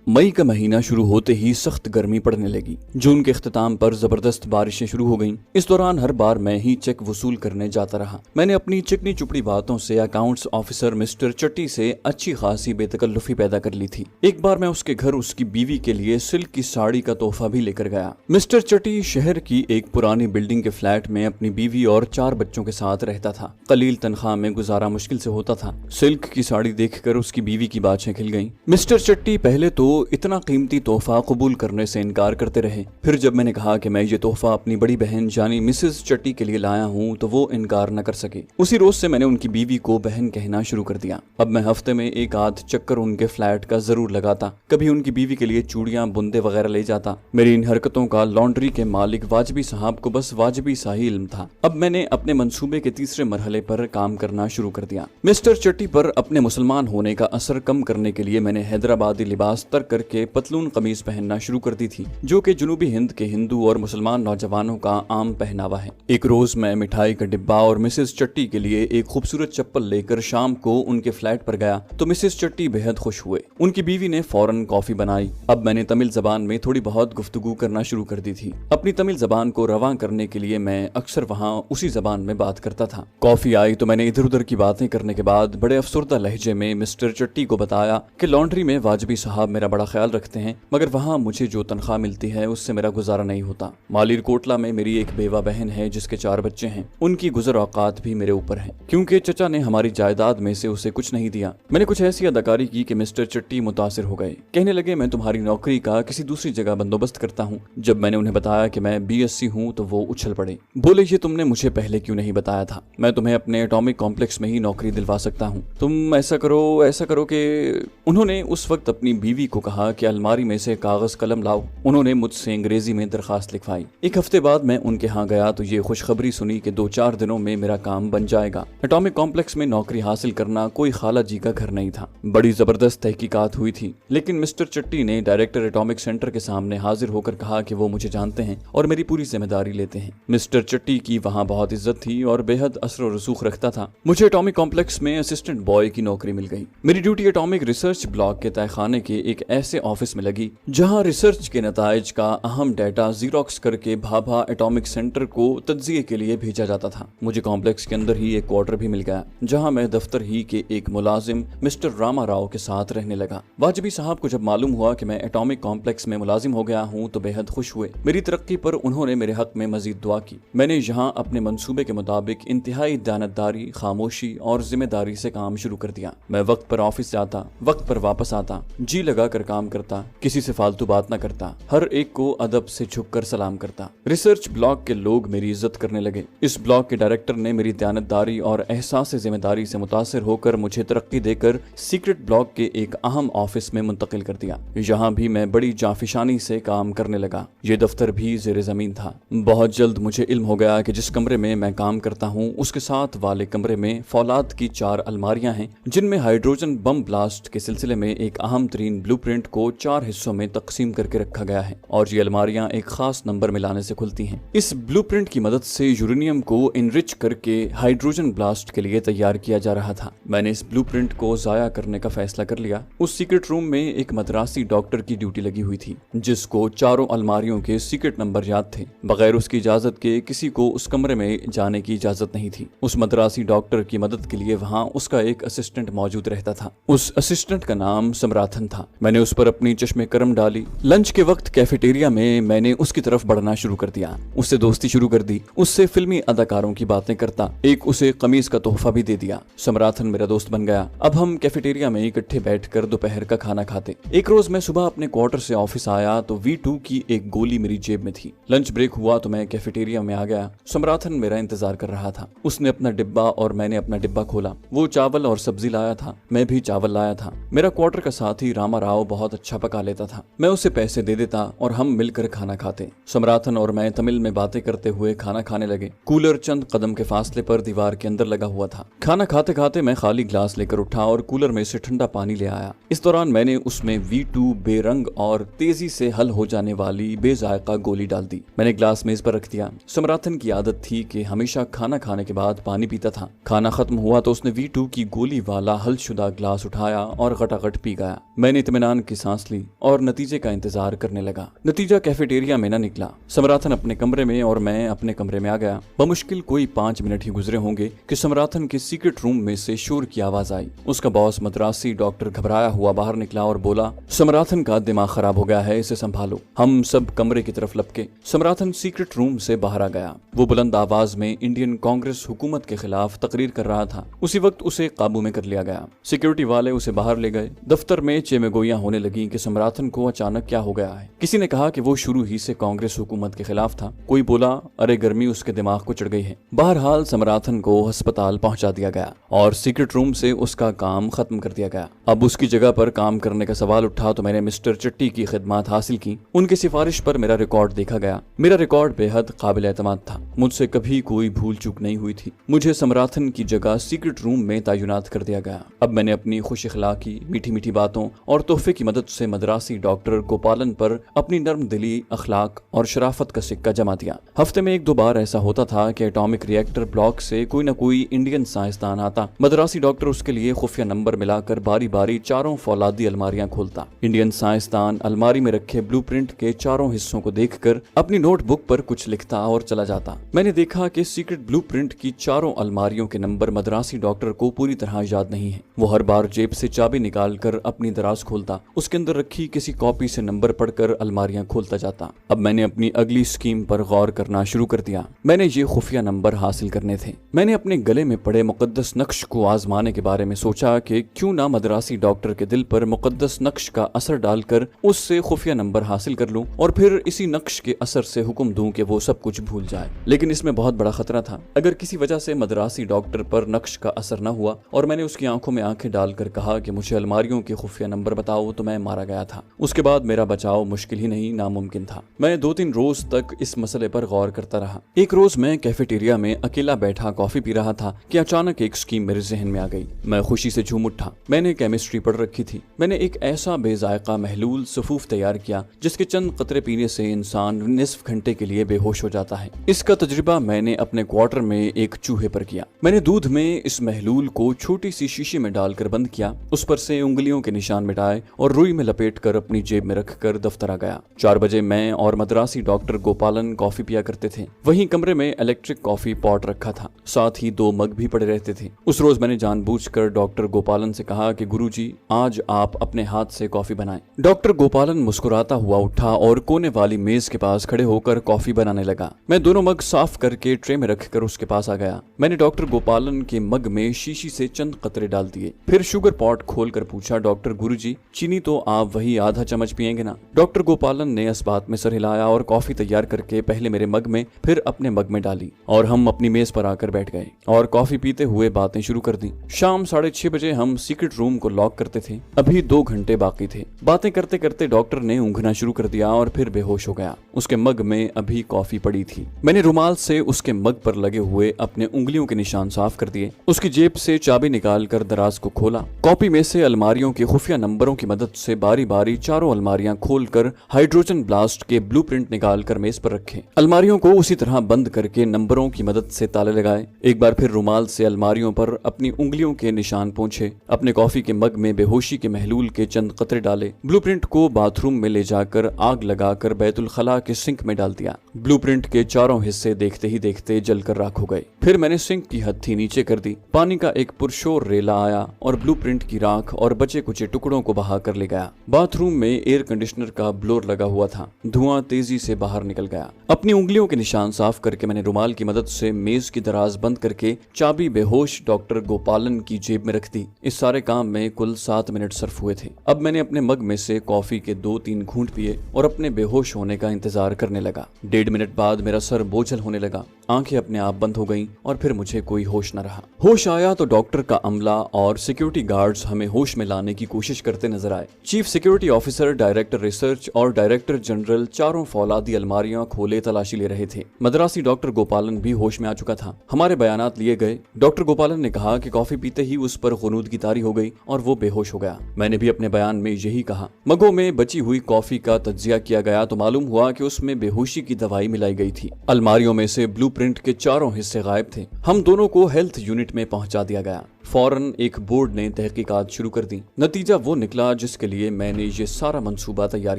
मई का महीना शुरू होते ही सख्त गर्मी पड़ने लगी। जून के इख्तिताम पर जबरदस्त बारिशें शुरू हो गईं। इस दौरान हर बार मैं ही चेक वसूल करने जाता रहा। मैंने अपनी चिकनी चुपड़ी बातों से अकाउंट्स ऑफिसर मिस्टर चट्टी से अच्छी खासी बेतकल्लुफी पैदा कर ली थी। एक बार मैं उसके घर उसकी बीवी के लिए सिल्क की साड़ी का तोहफा भी लेकर गया। मिस्टर चट्टी शहर की एक पुरानी बिल्डिंग के फ्लैट में अपनी बीवी और 4 बच्चों के साथ रहता था। कलील तनख्वाह में गुजारा मुश्किल से होता था। सिल्क की साड़ी देखकर उसकी बीवी की बातें खिल गईं। मिस्टर चट्टी पहले तो इतना कीमती तोहफा कबूल करने से इनकार करते रहे। फिर जब मैंने कहा कि मैं ये तोहफा अपनी बड़ी बहन यानी मिसेस चट्टी के लिए लाया हूँ तो वो इनकार न कर सके। उसी रोज से मैंने उनकी बीवी को बहन कहना शुरू कर दिया। अब मैं हफ्ते में एक आध चक्कर उनके फ्लैट का जरूर लगाता। कभी उनकी बीवी के लिए चूड़ियां बुंदे वगैरह ले जाता। मेरी इन हरकतों का लॉन्ड्री के मालिक वाजबी साहब को बस वाजबी सा ही इल्म था। अब मैंने अपने मंसूबे के तीसरे मरहले पर काम करना शुरू कर दिया। मिस्टर चट्टी पर अपने मुसलमान होने का असर कम करने के लिए मैंने हैदराबादी लिबास तर्क करके पतलून कमीज पहनना शुरू कर दी थी, जो कि जनूबी हिंद के हिंदू और मुसलमान नौजवानों का आम पहनावा है। एक रोज मैं मिठाई का डिब्बा और मिसेस चट्टी के लिए एक खूबसूरत चप्पल लेकर शाम को उनके फ्लैट पर गया तो मिसेस चट्टी बेहद खुश हुए। उनकी बीवी ने फौरन कॉफी बनाई। अब मैंने तमिल जबान में थोड़ी बहुत गुफ्तगू करना शुरू कर दी थी। अपनी तमिल जबान को रवां करने के लिए मैं अक्सर वहाँ उसी जबान में बात करता था। कॉफी आई तो मैंने इधर उधर की बातें करने के बाद बड़े अफसरदा लहजे में मिस्टर चट्टी को बताया कि लॉन्ड्री में वाजबी साहब मेरा बड़ा ख्याल रखते हैं, मगर वहाँ मुझे जो तनख्वाह मिलती है उससे मेरा गुजारा नहीं होता। मालिर कोटला में मेरी एक बेवा बहन है जिसके 4 बच्चे हैं। उनकी गुजर औकात भी मेरे ऊपर है, क्योंकि चचा ने हमारी जायदाद में से उसे कुछ नहीं दिया। मैंने कुछ ऐसी अदाकारी की कि मिस्टर चट्टी मुतासिर हो गए। कहने लगे मैं तुम्हारी नौकरी का किसी दूसरी जगह बंदोबस्त करता हूँ। जब मैंने उन्हें बताया कि मैं BSc हूँ तो वो उछल पड़े। बोले ये तुमने मुझे पहले क्यों नहीं बताया था? मैं तुम्हें अपने एटॉमिक कॉम्प्लेक्स में ही नौकरी दिलवा सकता हूँ। तुम ऐसा करो कि उन्होंने उस वक्त अपनी बीवी को कहा कि अलमारी में से कागज कलम लाओ। उन्होंने मुझसे अंग्रेजी में दरखास्त लिखवाई। एक हफ्ते बाद मैं उनके यहाँ गया तो ये खुशखबरी सुनी कि 2-4 दिनों में मेरा काम बन जाएगा। एटॉमिक कॉम्प्लेक्स में नौकरी हासिल करना कोई खाला जी का घर नहीं था। बड़ी जबरदस्त तहकीकात हुई थी, लेकिन मिस्टर चट्टी ने डायरेक्टर एटॉमिक सेंटर के सामने हाजिर होकर कहा कि वो मुझे जानते हैं और मेरी पूरी जिम्मेदारी लेते हैं। मिस्टर चट्टी की वहाँ बहुत इज्जत थी और बेहद असर और रसूख रखता था। मुझे एटॉमिक कॉम्प्लेक्स में असिस्टेंट बॉय की नौकरी मिल गई। मेरी ड्यूटी एटॉमिक रिसर्च ब्लॉक के तहखाने के एक ऐसे ऑफिस में लगी जहां रिसर्च के नताइज का अहम डाटा जीरोक्स करके भाभा एटॉमिक सेंटर को तज्जिये के लिए भेजा जाता था। मुझे कॉम्प्लेक्स के अंदर ही एक क्वार्टर भी मिल गया जहां मैं दफ्तर ही के एक मुलाजिम मिस्टर रामा राव के साथ रहने लगा। वाजबी साहब को जब मालूम हुआ कि मैं एटॉमिक कॉम्प्लेक्स में मुलाजिम हो गया हूं तो बेहद खुश हुए। मेरी तरक्की पर उन्होंने मेरे हक में मजीद दुआ की। मैंने यहाँ अपने मंसूबे के मुताबिक इंतहाई दयानतदारी, खामोशी और जिम्मेदारी से काम शुरू कर दिया। मैं वक्त पर ऑफिस जाता, वक्त पर वापस आता, जी लगा कर काम करता, किसी से फालतू बात न करता, हर एक को अदब से झुककर सलाम करता। रिसर्च ब्लॉक के लोग मेरी इज्जत करने लगे। इस ब्लॉक के डायरेक्टर ने मेरी दयानतदारी और एहसास जिम्मेदारी से मुतासिर होकर मुझे तरक्की देकर सीक्रेट ब्लॉक के एक अहम ऑफिस में मुंतकिल कर दिया। यहाँ भी मैं बड़ी जाफिशानी से काम करने लगा। ये दफ्तर भी ज़ेरे ज़मीन था। बहुत जल्द मुझे इल्म हो गया कि जिस कमरे में मैं काम करता हूँ उसके साथ वाले कमरे में फौलाद की 4 अलमारियां हैं जिनमें हाइड्रोजन बम ब्लास्ट के सिलसिले में एक अहम तरीन ब्लूप्रिंट को 4 हिस्सों में तकसीम करके रखा गया है और ये अलमारियां एक खास नंबर में लाने से खुलती हैं। इस ब्लूप्रिंट की मदद से यूरेनियम को इनरिच करके हाइड्रोजन ब्लास्ट के लिए तैयार किया जा रहा था। मैंने इस ब्लूप्रिंट को जाया करने का फैसला कर लिया। उस सीक्रेट रूम में एक मद्रासी डॉक्टर की ड्यूटी लगी हुई थी जिसको 4 अलमारियों के सीक्रेट नंबर याद थे। बगैर उसकी इजाजत के किसी को उस कमरे में जाने की इजाजत नहीं थी। उस मद्रासी डॉक्टर की मदद के लिए वहाँ उसका एक असिस्टेंट मौजूद रहता था। उस असिस्टेंट का नाम समराथन था। मैंने उस पर अपनी चश्मे करम डाली। लंच के वक्त कैफेटेरिया में मैंने उसकी तरफ बढ़ना शुरू कर दिया। उससे दोस्ती शुरू कर दी। उससे फिल्मी अदाकारों की बातें करता। एक उसे कमीज का तोहफा भी दे दिया। समराथन मेरा दोस्त बन गया। अब हम कैफेटेरिया में इकट्ठे बैठकर दोपहर का खाना खाते। एक रोज मैं सुबह अपने क्वार्टर से ऑफिस आया तो V2 की एक गोली मेरी जेब में थी। लंच ब्रेक हुआ तो मैं कैफेटेरिया में आ गया। समराथन मेरा इंतजार कर रहा था। उसने अपना डिब्बा और मैंने अपना डिब्बा खोला। वो चावल और सब्जी लाया था। मैं भी चावल लाया था। मेरा क्वार्टर का साथी रामा राव बहुत अच्छा पका लेता था। मैं उसे पैसे दे देता और हम मिलकर खाना खाते। समराथन और मैं तमिल में बातें करते हुए खाना खाने लगे। कूलर चंद कदम के फासले पर दीवार के अंदर लगा हुआ था। खाना खाते खाते मैं खाली ग्लास लेकर उठा और कूलर में से ठंडा पानी ले आया। इस दौरान मैंने उसमें V2 बेरंग और तेजी से हल हो जाने वाली बेजायका गोली डाल दी। मैंने ग्लास मेज पर रख दिया। समराथन की आदत थी कि हमेशा खाना खाने के बाद पानी पीता था। खाना खत्म हुआ तो उसने V2 की गोली वाला हल शुदा ग्लास उठाया और गटागट पी गया। मैंने इत्मीनान इत्मीनान की सांस ली और नतीजे का इंतजार करने लगा। नतीजा कैफेटेरिया में न निकला। समराथन अपने कमरे में और मैं अपने कमरे में आ गया। बमुश्किल कोई 5 मिनट ही गुजरे होंगे कि समराथन के सीक्रेट रूम में से शोर की आवाज आई। उसका बॉस मद्रासी डॉक्टर घबराया हुआ बाहर निकला और बोला, समराथन का दिमाग खराब हो गया है, इसे संभालो। हम सब कमरे की तरफ लपके। समराथन सीक्रेट रूम से बाहर आ गया। वो बुलंद आवाज में इंडियन कांग्रेस हुकूमत के खिलाफ तकरीर कर रहा था। उसी वक्त उसे काबू में कर लिया गया। सिक्योरिटी वाले उसे बाहर ले गए। दफ्तर में चेमेगोइयां होने लगी कि समराथन को अचानक क्या हो गया है। किसी ने कहा कि वो शुरू ही से कांग्रेस हुकूमत के खिलाफ था। कोई बोला, अरे गर्मी उसके दिमाग को चढ़ गई है। बहरहाल समराथन को अस्पताल पहुंचा दिया गया और सीक्रेट रूम से उसका काम खत्म कर दिया गया। अब उसकी जगह पर काम करने का सवाल उठा तो मैंने मिस्टर चट्टी की खिदमत हासिल की। उनकी सिफारिश पर मेरा रिकॉर्ड देखा गया। मेरा रिकॉर्ड बेहद काबिल एतमाद था। मुझसे कभी कोई भूल चूक नहीं हुई थी। मुझे समराथन की जगह सीक्रेट रूम में तैनात कर दिया गया। अब मैंने अपनी खुश इखलाकी, मीठी मीठी बातों और तोहफे की मदद से मद्रासी डॉक्टर गोपालन पर अपनी नर्म दिली, अखलाक और शराफत का सिक्का जमा दिया। हफ्ते में 1-2 बार ऐसा होता था कि एटॉमिक रिएक्टर ब्लॉक से कोई न कोई इंडियन साइंसदान आता। मद्रासी डॉक्टर उसके लिए खुफिया नंबर मिलाकर बारी बारी चारों फौलादी अलमारियां खोलता। इंडियन साइंसदान अलमारी में रखे ब्लूप्रिंट के चारों हिस्सों को देखकर अपनी नोटबुक पर कुछ लिखता और चला जाता। मैंने देखा कि सीक्रेट ब्लूप्रिंट की चारों अलमारियों के नंबर मद्रासी डॉक्टर को पूरी तरह याद नहीं है। वो हर बार जेब से चाबी निकालकर अपनी दराज खोलता, उसके अंदर रखी किसी कॉपी से नंबर पढ़कर अलमारियां खोलता जाता। अब मैंने अपनी अगली स्कीम पर गौर करना शुरू कर दिया। मैंने ये खुफिया नंबर हासिल करने थे। मैंने अपने गले में पड़े मुकद्दस नक्श को आजमाने के बारे में सोचा कि क्यों ना मद्रासी डॉक्टर के दिल पर मुकद्दस नक्श का असर डालकर उससे खुफिया नंबर हासिल कर लूं और फिर इसी नक्श के असर से हुक्म दूं कि वो सब कुछ भूल जाए। लेकिन इसमें बहुत बड़ा खतरा था। अगर किसी वजह से मद्रासी डॉक्टर पर नक्श का असर न हुआ और मैंने उसकी आंखों में आंखें डालकर कहा कि मुझे अलमारियों के खुफिया नंबर बताओ तो मैं मारा गया था। उसके बाद मेरा बचाव मुश्किल ही नहीं, नामुमकिन था। मैं 2-3 रोज तक इस मसले पर गौर करता रहा। एक रोज मैं कैफेटेरिया में अकेला बैठा कॉफी पी रहा था कि अचानक एक स्कीम मेरे जहन में आ गई। मैं खुशी से झूम उठा। मैंने केमिस्ट्री पढ़ रखी थी। मैंने एक ऐसा बेजायका महलूल सफूफ तैयार किया जिसके चंद कतरे पीने से इंसान निस्फ घंटे के लिए बेहोश हो जाता है। इसका तजुर्बा मैंने अपने क्वार्टर में एक चूहे पर किया। मैंने दूध में इस महलूल को छोटी सी शीशी में डालकर बंद किया, उस पर से उंगलियों के निशान मिटाए और रुई में लपेटकर अपनी जेब में रखकर दफ्तर आ गया। 4 बजे मैं और मद्रासी डॉक्टर गोपालन कॉफी पिया करते थे। वहीं कमरे में इलेक्ट्रिक कॉफी पॉट रखा था, साथ ही 2 मग भी पड़े रहते थे। उस रोज मैंने जानबूझकर डॉक्टर गोपालन से कहा कि गुरुजी, आज आप अपने हाथ से कॉफी बनाएं। डॉक्टर गोपालन मुस्कुराता हुआ उठा और कोने वाली मेज के पास खड़े होकर कॉफी बनाने लगा। मैं दोनों मग साफ करके ट्रे में रखकर उसके पास आ गया। मैंने डॉक्टर गोपालन के मग में शीशी से चंद कतरे डाल दिए। फिर शुगर पॉट खोलकर पूछा, डॉक्टर गुरुजी, चीनी तो आप वही आधा चम्मच पिएंगे ना? डॉक्टर गोपालन ने इस बात में सर हिलाया और कॉफी तैयार करके पहले मेरे मग में फिर अपने मग में डाली और हम अपनी मेज पर आकर बैठ गए और कॉफी पीते हुए बातें शुरू कर दी। शाम 6:30 बजे हम सीक्रेट रूम को लॉक करते थे। अभी 2 घंटे बाकी थे। बातें करते करते डॉक्टर ने ऊँघना शुरू कर दिया और फिर बेहोश हो गया। उसके मग में अभी कॉफी पड़ी थी। मैंने रुमाल से उसके मग पर लगे हुए अपने उंगलियों के निशान साफ कर दिए। उसकी जेब से चाबी निकालकर दराज को खोला। कॉपी में से अलमारियों के खुफिया नंबरों की मदद से बारी बारी चारों अलमारियां खोलकर हाइड्रोजन ब्लास्ट के ब्लूप्रिंट निकालकर मेज पर रखे। अलमारियों को उसी तरह बंद करके नंबरों की मदद से ताले लगाए। एक बार फिर रुमाल से अलमारियों पर अपनी उंगलियों के निशान पोंछे। अपने कॉफी के मग में बेहोशी के महलूल के चंद कतरे डाले। ब्लूप्रिंट को बाथरूम में ले जाकर आग लगाकर बैतुल खला के सिंक में डाल दिया। ब्लूप्रिंट के चारों हिस्से देखते ही देखते जलकर राख हो गए। फिर मैंने सिंक की हत्थी नीचे कर दी। पानी का एक पुरशोर रेला आया और ब्लूप्रिंट की राख और बचे कुचे टुकड़ों को बहा कर ले गया। बाथरूम में एयर कंडीशनर का ब्लोर लगा हुआ था। धुआं तेजी से बाहर निकल गया। अपनी उंगलियों के निशान साफ करके मैंने रुमाल की मदद से मेज की दराज बंद करके चाबी बेहोश डॉक्टर गोपालन की जेब में रख दी। इस सारे काम में कुल 7 मिनट सर्फ हुए थे। अब मैंने अपने मग में से कॉफी के 2-3 घूंट पिए और अपने बेहोश होने का इंतजार करने लगा। 1.5 मिनट बाद मेरा सर बोझल होने लगा। आंखें अपने आप बंद हो गईं और फिर मुझे कोई होश न रहा। होश आया तो डॉक्टर का अमला और सिक्योरिटी गार्ड्स हमें होश में लाने की कोशिश करते नजर आए। Chief security officer, director research और डायरेक्टर जनरल चारों फौलादी अलमारियां खोले तलाशी ले रहे थे। मद्रासी डॉक्टर गोपालन भी होश में आ चुका था। हमारे बयानात लिए गए। डॉक्टर गोपालन ने कहा कि कॉफी पीते ही उस पर गुनूदगी तारी हो गई और वो बेहोश हो गया। मैंने भी अपने बयान में यही कहा। मगों में बची हुई कॉफी का तज्जिया किया गया तो मालूम हुआ कि उसमें बेहोशी की दवाई मिलाई गई थी। अलमारियों में से ब्लूप्रिंट के चारों हिस्से गायब थे। हम दोनों को हेल्थ यूनिट में पहुंचा दिया गया। फौरन एक बोर्ड ने तहकीकात शुरू कर दी। नतीजा वो निकला जिसके लिए मैंने ये सारा मंसूबा तैयार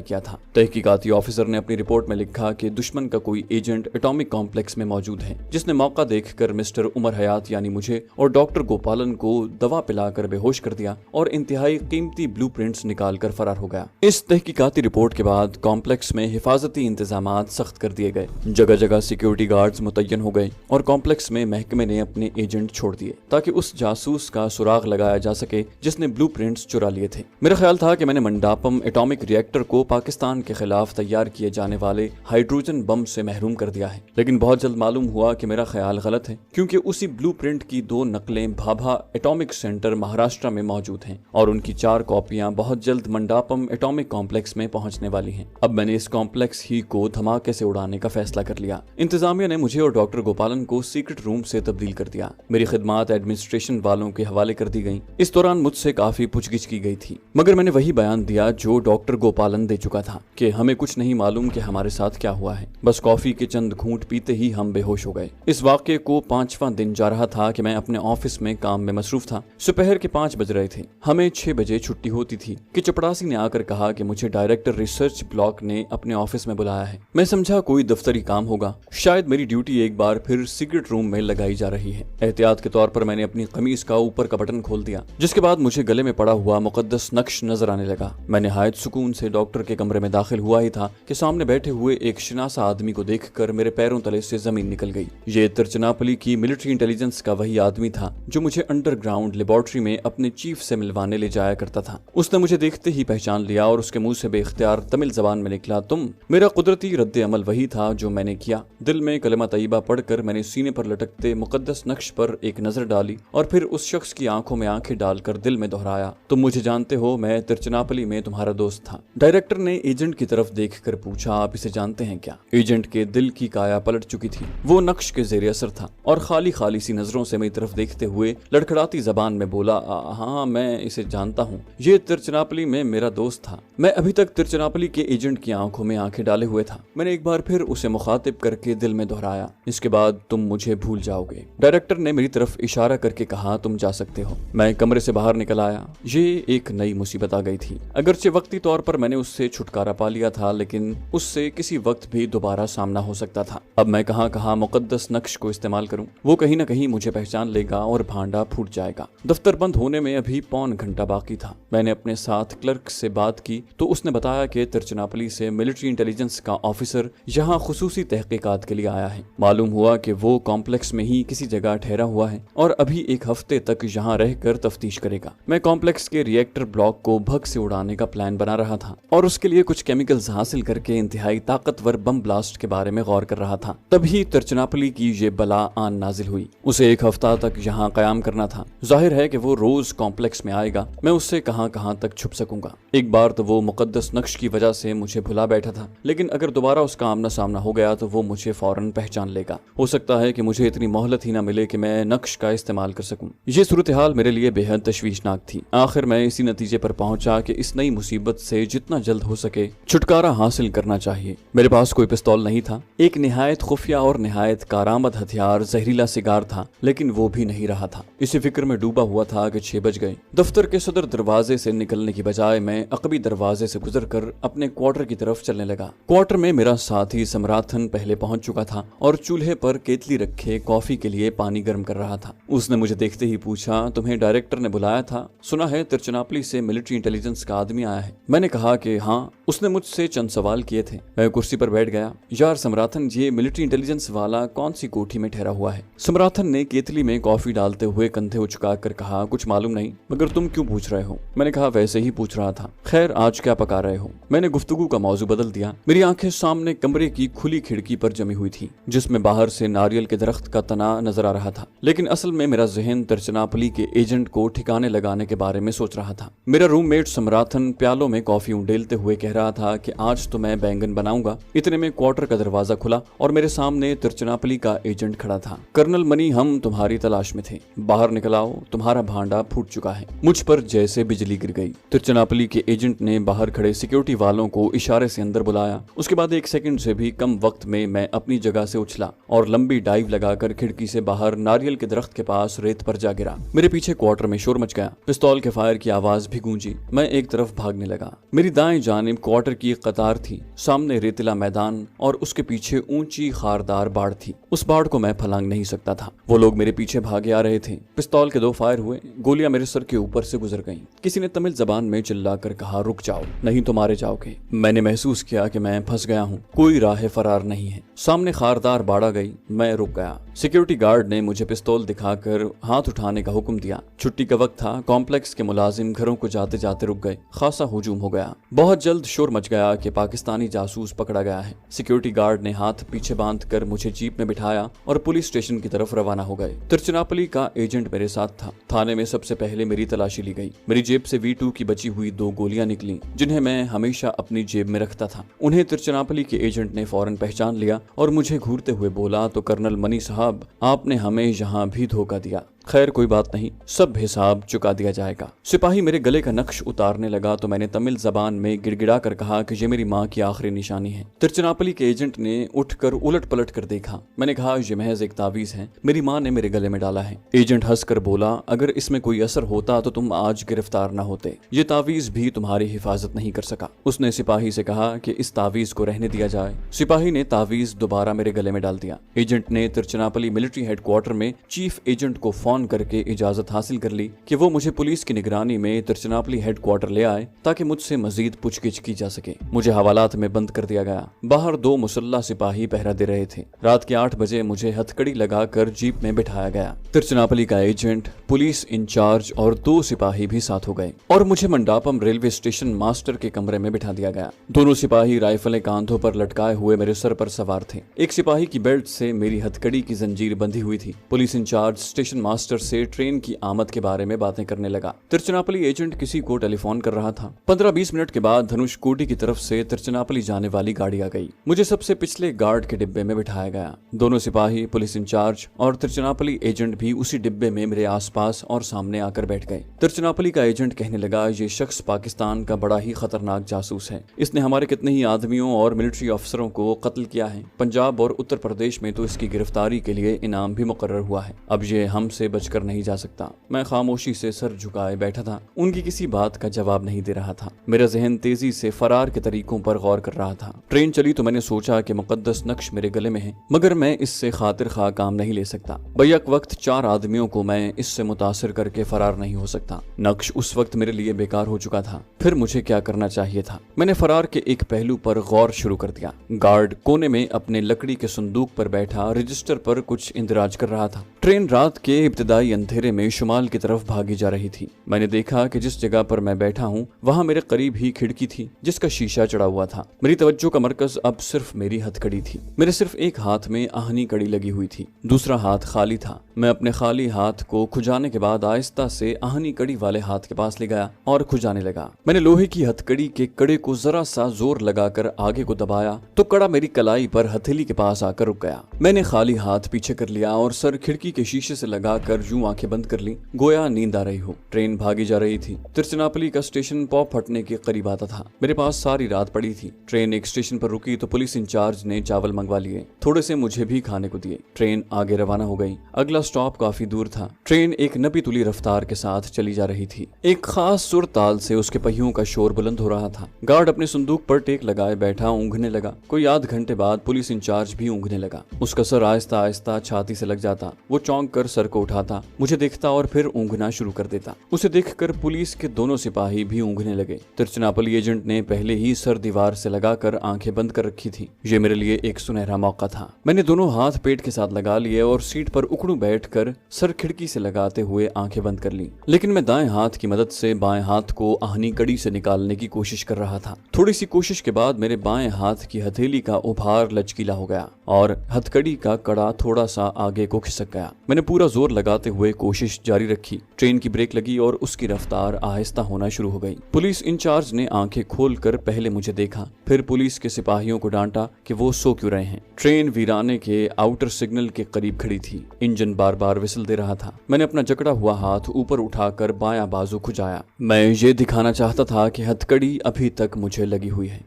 किया था। तहकीकाती ऑफिसर ने अपनी रिपोर्ट में लिखा कि दुश्मन का कोई एजेंट एटॉमिक कॉम्प्लेक्स में मौजूद है, जिसने मौका देखकर मिस्टर उमर हयात यानी मुझे और डॉक्टर गोपालन को दवा पिलाकर बेहोश कर दिया और इंतहाई कीमती ब्लूप्रिंट्स निकालकर फरार हो गया। इस तहकीकाती रिपोर्ट के बाद कॉम्प्लेक्स में हिफाजती इंतजामात सख्त कर दिए गए। जगह जगह सिक्योरिटी गार्ड्स मुतय्यन हो गए और कॉम्प्लेक्स में महकमे ने अपने एजेंट छोड़ दिए ताकि उस जासूस का सुराग लगाया जा सके जिसने ब्लूप्रिंट्स चुरा लिए थे। मेरा ख्याल था कि मैंने मंडापम एटॉमिक रिएक्टर को पाकिस्तान के खिलाफ तैयार किए जाने वाले हाइड्रोजन बम से महरूम कर दिया है, लेकिन बहुत जल्द मालूम हुआ कि मेरा ख्याल गलत है, क्योंकि उसी ब्लूप्रिंट की 2 नकलें भाभा एटॉमिक सेंटर महाराष्ट्र में मौजूद हैं और उनकी 4 कॉपियां बहुत जल्द मंडापम एटॉमिक कॉम्प्लेक्स में पहुंचने वाली हैं। अब मैंने इस कॉम्प्लेक्स ही को धमाके से उड़ाने का फैसला कर लिया। इंतजामिया ने मुझे और डॉक्टर गोपालन को सीक्रेट रूम से तब्दील कर दिया। मेरी खिदमात एडमिनिस्ट्रेशन वालों के हवाले कर दी गई। इस दौरान मुझसे काफी पूछगिछ की गई थी, मगर मैंने वही बयान दिया जो डॉक्टर गोपालन दे चुका था कि हमें कुछ नहीं मालूम कि हमारे साथ क्या हुआ है, बस कॉफी के चंद घूंट पीते ही हम बेहोश हो गए। इस वाक़े को 5वां दिन जा रहा था कि मैं अपने ऑफिस में काम में मसरूफ था। दोपहर के 5 बज रहे थे। हमें 6 बजे छुट्टी होती थी कि चपड़ासी ने आकर कहा कि मुझे डायरेक्टर रिसर्च ब्लॉक ने अपने ऑफिस में बुलाया है। मैं समझा कोई दफ्तरी काम होगा, शायद मेरी ड्यूटी एक बार फिर सीक्रेट रूम में लगाई जा रही है। एहतियात के तौर पर मैंने अपनी कमीज का ऊपर का बटन खोल दिया, जिसके बाद मुझे गले में पड़ा हुआ मुकद्दस नक्श नजर आने लगा। मैं निहायत सुकून से डॉक्टर के कमरे में दाखिल हुआ ही था कि सामने बैठे हुए एक शनासा आदमी को देखकर मेरे पैरों तले से जमीन निकल गई। ये तिरुचिरापल्ली की मिलिट्री इंटेलिजेंस का वही आदमी था जो मुझे अंडरग्राउंड लेबोरेटरी में अपने चीफ से मिलवाने ले जाया करता था। उसने मुझे देखते ही पहचान लिया और उसके मुंह से बेख्तियार तमिल जबान में निकला, तुम। मेरा कुदरती रद्द अमल वही था जो मैंने किया। दिल में कलमा तैयबा पढ़कर मैंने सीने पर लटकते मुकद्दस नक्श पर एक नजर डाली और फिर उस शख्स की आंखों में आंखें डालकर दिल में दोहराया, तुम मुझे जानते हो, मैं तिरुचिरापल्ली में तुम्हारा दोस्त था। डायरेक्टर ने एजेंट की तरफ देखकर पूछा, आप इसे जानते हैं क्या? एजेंट के दिल की काया पलट चुकी थी। वो नक्श के ज़ेरे असर था और खाली खाली सी नजरों से मेरी तरफ देखते हुए लड़खड़ाती जबान में बोला, हाँ मैं इसे जानता हूँ, ये तिरुचिरापल्ली में मेरा दोस्त था। मैं अभी तक तिरुचिरापल्ली के एजेंट की आंखों में आंखें डाले हुए था। मैंने एक बार फिर उसे मुखातिब करके दिल में दोहराया, इसके बाद तुम मुझे भूल जाओगे। डायरेक्टर ने मेरी तरफ इशारा करके कहा, तुम जा सकते हो। मैं कमरे से बाहर निकल आया। ये एक नई मुसीबत आ गई थी। अगरचे वक्ती तौर पर मैंने उससे छुटकारा पा लिया था, लेकिन उससे किसी वक्त भी दोबारा सामना हो सकता था। अब मैं कहाँ मुकद्दस नक्श को इस्तेमाल करूं? वो कहीं न कहीं मुझे पहचान लेगा और भांडा फूट जाएगा। दफ्तर बंद होने में अभी पौन घंटा बाकी था। मैंने अपने साथ क्लर्क से बात की तो उसने बताया कि तिरुचिरापल्ली से मिलिट्री इंटेलिजेंस का ऑफिसर यहाँ खुसूसी तहकीकात के लिए आया है। मालूम हुआ कि वो कॉम्प्लेक्स में ही किसी जगह ठहरा हुआ है और अभी एक हफ्ते तक यहाँ रहकर तफ्तीश करेगा। मैं कॉम्प्लेक्स के रिएक्टर ब्लॉक को भग से उड़ाने का प्लान बना रहा था और उसके लिए कुछ केमिकल्स हासिल करके इंतहाई ताकतवर बम ब्लास्ट के बारे में गौर कर रहा था। तभी तिरुचिरापल्ली की ये बला आन नाजिल हुई। उसे एक हफ्ता तक यहाँ कयाम करना था। जाहिर है कि वो रोज कॉम्प्लेक्स में आएगा। मैं उससे कहां तक छुप सकूंगा। एक बार तो वो मुकद्दस नक्श की वजह से मुझे भुला बैठा था, लेकिन अगर दोबारा उसका आमना सामना हो गया तो वो मुझे फौरन पहचान लेगा। हो सकता है कि मुझे इतनी मोहलत ही ना मिले कि मैं नक्श का इस्तेमाल कर सकूं। ये सूरत हाल मेरे लिए बेहद तशवीशनाक थी। आखिर मैं इसी नतीजे पर पहुंचा कि इस नई मुसीबत से जितना जल्द हो सके छुटकारा हासिल करना चाहिए। मेरे पास कोई पिस्तौल नहीं था। एक निहायत खुफिया और निहायत कारामद हथियार जहरीला सिगार था, लेकिन वो भी नहीं रहा था। इसी फिक्र में डूबा हुआ था कि 6 बज गए। दफ्तर के सदर दरवाजे से निकलने की बजाय मैं अकबी दरवाजे से गुजरकर अपने क्वार्टर की तरफ चलने लगा। क्वार्टर में मेरा साथी सम्राथन पहले पहुंच चुका था और चूल्हे पर केतली रखे कॉफी के लिए पानी गर्म कर रहा था। उसने मुझे देखते ही पूछा, तुम्हें डायरेक्टर ने बुलाया था? सुना है तिरुचिरापल्ली से मिलिट्री इंटेलिजेंस का आदमी आया है। मैंने कहा कि हाँ। उसने मुझसे चंद सवाल किए थे। मैं कुर्सी पर बैठ गया। यार सम्राथन, ये मिलिट्री इंटेलिजेंस वाला कौन सी कोठी में ठहरा हुआ है? सम्राथन ने केतली में कॉफी डालते हुए कंधे उचकाकर कहा, कुछ मालूम नहीं, मगर तुम क्यों पूछ रहे हो? मैंने कहा, वैसे ही पूछ रहा था। खैर, आज क्या पका रहे हो? मैंने गुफ्तगू का मौजू बदल दिया। मेरी आंखें सामने कमरे की खुली खिड़की पर जमी हुई थी, जिसमें बाहर से नारियल के दरख्त का तना नजर आ रहा था, लेकिन असल में मेरा जहन तिरुचिरापल्ली के एजेंट को ठिकाने लगाने के बारे में सोच रहा था। मेरा रूममेट सम्राथन प्यालों में कॉफी उंडेलते हुए कह रहा था कि आज तो मैं बैंगन बनाऊंगा। इतने में क्वार्टर का दरवाजा खुला और मेरे सामने तिरुचिरापल्ली का एजेंट खड़ा था। कर्नल मनी, हम तुम्हारी तलाश में थे, बाहर निकल आओ, तुम्हारा भांडा फूट चुका है। मुझ पर जैसे बिजली गिर गई। तिरुचिरापल्ली के एजेंट ने बाहर खड़े सिक्योरिटी वालों को इशारे से अंदर बुलाया। उसके बाद 1 सेकंड से भी कम वक्त में मैं अपनी जगह से उछला और लंबी डाइव लगाकर खिड़की से बाहर नारियल के दरख्त के पास रेत पर जा गिरा। मेरे पीछे क्वार्टर में शोर मच गया। पिस्तौल के फायर की आवाज भी गूंजी। मैं एक तरफ भागने लगा। मेरी दाएं जानिब क्वार्टर की एक कतार थी, सामने रेतीला मैदान और उसके पीछे ऊंची खारदार बाड़ थी। उस बाड़ को मैं फलांग नहीं सकता था। वो लोग मेरे पीछे भागे आ रहे थे। पिस्तौल के 2 फायर हुए। गोलियां मेरे सर के ऊपर से गुजर गईं। किसी ने तमिल जबान में चिल्लाकर कहा, रुक जाओ, नहीं तो मारे जाओगे। मैंने महसूस किया कि मैं फंस गया हूँ, कोई राह फरार नहीं है। सामने खारदार बाड़ आ गई। मैं रुक गया। सिक्योरिटी गार्ड ने मुझे पिस्तौल दिखाकर हाथ उठाने का हुक्म दिया। छुट्टी का वक्त था। कॉम्प्लेक्स के मुलाजिम घरों को जाते जाते रुक गए। खासा हुजूम हो गया। बहुत जल्द शोर मच गया कि पाकिस्तानी जासूस पकड़ा गया है। सिक्योरिटी गार्ड ने हाथ पीछे बांधकर मुझे जीप में बिठाया और पुलिस स्टेशन की तरफ रवाना हो गए। तिरुचिरापल्ली का एजेंट मेरे साथ था। थाने में सबसे पहले मेरी तलाशी ली गई। मेरी जेब से V2 की बची हुई 2 गोलियां निकली, जिन्हें मैं हमेशा अपनी जेब में रखता था। उन्हें तिरुचिरापल्ली के एजेंट ने फौरन पहचान लिया और मुझे घूरते हुए बोला, तो कर्नल मनी साहब, आपने हमें यहाँ भी धोखा दिया। खैर कोई बात नहीं, सब हिसाब चुका दिया जाएगा। सिपाही मेरे गले का नक्श उतारने लगा तो मैंने तमिल जबान में गिड़गिड़ा कर कहा कि ये मेरी माँ की आखिरी निशानी है। तिरुचिरापल्ली के एजेंट ने उठकर उलट पलट कर देखा। मैंने कहा, ये महज एक तावीज है, मेरी माँ ने मेरे गले में डाला है। एजेंट हंसकर बोला, अगर इसमें कोई असर होता तो तुम आज गिरफ्तार न होते। ये तावीज भी तुम्हारी हिफाजत नहीं कर सका। उसने सिपाही से कहा कि इस तावीज को रहने दिया जाए। सिपाही ने तावीज दोबारा मेरे गले में डाल दिया। एजेंट ने तिरुचिरापल्ली मिलिट्री हेडक्वार्टर में चीफ एजेंट को फोन करके इजाजत हासिल कर ली कि वो मुझे पुलिस की निगरानी में तिरुचिरापल्ली हेडक्वार्टर ले आए ताकि मुझसे मजीद पूछगिछ की जा सके। मुझे हवालात में बंद कर दिया गया। बाहर 2 मुसल्ला सिपाही पहरा दे रहे थे। रात के 8 बजे मुझे हथकड़ी लगाकर जीप में बिठाया गया। तिरुचिरापल्ली का एजेंट, पुलिस इंचार्ज और 2 सिपाही भी साथ हो गए और मुझे मंडापम रेलवे स्टेशन मास्टर के कमरे में बिठा दिया गया। दोनों सिपाही राइफलें कांधों पर लटकाए हुए मेरे सर पर सवार थे। एक सिपाही की बेल्ट से मेरी हथकड़ी की जंजीर बंधी हुई थी। पुलिस इंचार्ज स्टेशन मास्टर से ट्रेन की आमद के बारे में बातें करने लगा। तिरुचिरापल्ली एजेंट किसी को टेलीफोन कर रहा था। 15-20 मिनट के बाद धनुषकोडी की तरफ से तिरुचिरापल्ली जाने वाली गाड़ी आ गई। मुझे सबसे पिछले गार्ड के डिब्बे में बिठाया गया। दोनों सिपाही, पुलिस इंचार्ज और तिरुचिरापल्ली एजेंट भी उसी डिब्बे में मेरे आसपास और सामने आकर बैठ गए। तिरुचिरापल्ली का एजेंट कहने लगा, ये शख्स पाकिस्तान का बड़ा ही खतरनाक जासूस है। इसने हमारे कितने ही आदमियों और मिलिट्री अफसरों को कत्ल किया है। पंजाब और उत्तर प्रदेश में तो इसकी गिरफ्तारी के लिए इनाम भी मुकर्रर हुआ है। अब ये हमसे बचकर नहीं जा सकता। मैं खामोशी से सर झुकाए बैठा था। उनकी किसी बात का जवाब नहीं दे रहा था। मेरा जहन तेजी से फरार के तरीकों पर गौर कर रहा था। ट्रेन चली तो मैंने सोचा कि मुकद्दस नक्श मेरे गले में है, मगर मैं इससे खातिर खा काम नहीं ले सकता। बैक वक्त 4 आदमियों को मैं इससे मुतासिर करके फरार नहीं हो सकता। नक्श उस वक्त मेरे लिए बेकार हो चुका था। फिर मुझे क्या करना चाहिए था? मैंने फरार के एक पहलू पर गौर शुरू कर दिया। गार्ड कोने में अपने लकड़ी के संदूक पर बैठा रजिस्टर पर कुछ इंदराज कर रहा था। ट्रेन रात के इब्तिदाई अंधेरे में शुमाल की तरफ भागी जा रही थी। मैंने देखा कि जिस जगह पर मैं बैठा हूँ वहाँ मेरे करीब ही खिड़की थी जिसका शीशा चढ़ा हुआ था। मेरी तवज्जो का मरकज अब सिर्फ मेरी हथकड़ी थी। मेरे सिर्फ एक हाथ में आहनी कड़ी लगी हुई थी, दूसरा हाथ खाली था। मैं अपने खाली हाथ को खुजाने के बाद आहिस्ता से आहनी कड़ी वाले हाथ के पास ले गया और खुजाने लगा। मैंने लोहे की हथकड़ी के कड़े को जरा सा जोर लगाकर आगे को दबाया तो कड़ा मेरी कलाई पर हथेली के पास आकर रुक गया। मैंने खाली हाथ पीछे कर लिया और सर खिड़की के शीशे से लगाकर यूं आंखें बंद कर ली, गोया नींद आ रही हो। ट्रेन भागी जा रही थी। तिरुचिरापल्ली का स्टेशन पौ फटने के करीब आता था। मेरे पास सारी रात पड़ी थी। ट्रेन एक स्टेशन पर रुकी तो पुलिस इंचार्ज ने चावल मंगवा लिए, थोड़े से मुझे भी खाने को दिए। ट्रेन आगे रवाना हो गई। अगला स्टॉप काफी दूर था। ट्रेन एक नपी तुली रफ्तार के साथ चली जा रही थी। एक खास सुर ताल से उसके पहियों का शोर बुलंद हो रहा था। गार्ड अपने संदूक पर टेक लगाए बैठा ऊँघने लगा। कोई आध घंटे बाद पुलिस इंचार्ज भी ऊँघने लगा। उसका सर आहिस्ता आहिस्ता छाती से लग जाता। वो चौंक कर सर को उठाता, मुझे देखता और फिर ऊँघना शुरू कर देता। उसे देखकर पुलिस के दोनों सिपाही भी ऊँघने लगे। तिरुचिरापल्ली एजेंट ने पहले ही सर दीवार से लगाकर आंखें बंद कर रखी थी। ये मेरे लिए एक सुनहरा मौका था। मैंने दोनों हाथ पेट के साथ लगा लिए और सीट पर उकड़ू बैठकर सर खिड़की से लगाते हुए आंखें बंद कर ली। लेकिन मैं दाएं हाथ की मदद से बाएं हाथ को आहनी कड़ी से निकालने की कोशिश कर रहा था। थोड़ी सी कोशिश के बाद मेरे बाएं हाथ की हथेली का उभार लचकीला हो गया और हथकड़ी का कड़ा थोड़ा सा आगे को खिसक गया। मैंने पूरा जोर लगाते हुए कोशिश जारी रखी। ट्रेन की ब्रेक लगी और उसकी रफ्तार आहिस्ता होना शुरू हो गई। पुलिस इंचार्ज ने आंखें खोलकर पहले मुझे देखा, फिर पुलिस के सिपाहियों को डांटा कि वो सो क्यों रहे हैं। ट्रेन वीराने के आउटर सिग्नल के करीब खड़ी थी। इंजन बार बार विसल दे रहा था। मैंने अपना जकड़ा हुआ हाथ ऊपर उठाकर बायां बाजू खुजाया। मैं ये दिखाना चाहता था कि हथकड़ी अभी तक मुझे लगी हुई है।